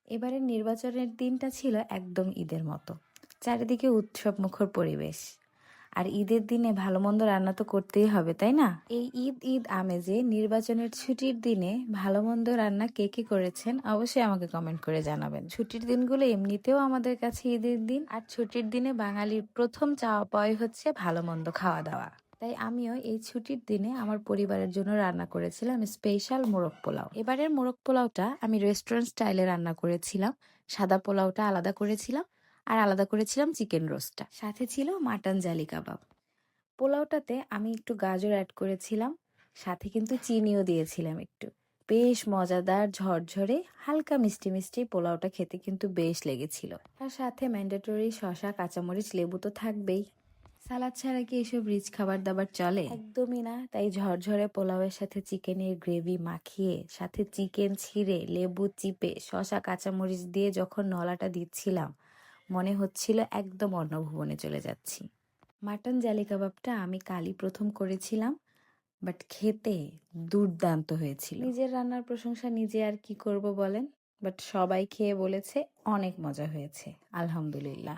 এবারের নির্বাচনের দিনটা ছিল একদম ঈদের মতো। চারিদিকে উৎসবমুখর পরিবেশ। আর ঈদের দিনে ভালো মন্দ রান্না তো করতেই হবে, তাই না? এই ঈদ ঈদ আমেজে নির্বাচনের ছুটির দিনে ভালো মন্দ রান্না কে কে করেছেন অবশ্যই আমাকে কমেন্ট করে জানাবেন। ছুটির দিনগুলো এমনিতেও আমাদের কাছে ঈদের দিন, আর ছুটির দিনে বাঙালির প্রথম চাওয়া পাওয়াই হচ্ছে ভালো মন্দ খাওয়া দাওয়া। তাই আমিও এই ছুটির দিনে আমার পরিবারের জন্য রান্না করেছিলাম স্পেশাল মোরগ পোলাও। এবারের মোরগ পোলাওটা আমি রেস্টুরেন্ট স্টাইলে রান্না করেছিলাম। সাদা পোলাওটা আলাদা করেছিলাম, আর আলাদা করেছিলাম চিকেন রোস্টটা, সাথে ছিল মাটন জালি কাবাব। পোলাওটাতে আমি একটু গাজর অ্যাড করেছিলাম, সাথে কিন্তু চিনিও দিয়েছিলাম একটু। বেশ মজাদার ঝরঝরে হালকা মিষ্টি মিষ্টি পোলাওটা খেতে কিন্তু বেশ লেগেছিল। আর সাথে ম্যান্ডেটরি শসা, কাঁচামরিচ, লেবু তো থাকবেই। সালাদ ছাড়া কি এসব রিচ খাবার দাবার চলে? একদমই না। তাই ঝরঝরে পোলাওয়ের সাথে চিকেনের গ্রেভি মাখিয়ে, সাথে চিকেন ছিঁড়ে, লেবু চিপে, শসা কাঁচামরিচ দিয়ে যখন নলাটা দিচ্ছিলাম, মনে হচ্ছিল একদম অন্য ভুবনে চলে যাচ্ছি। মাটন জালি কাবাবটা আমি কালই প্রথম করেছিলাম, বাট খেতে দুর্দান্ত হয়েছিল। নিজের রান্নার প্রশংসা নিজে আর কি করব বলেন, বাট সবাই খেয়ে বলেছে অনেক মজা হয়েছে, আলহামদুলিল্লাহ।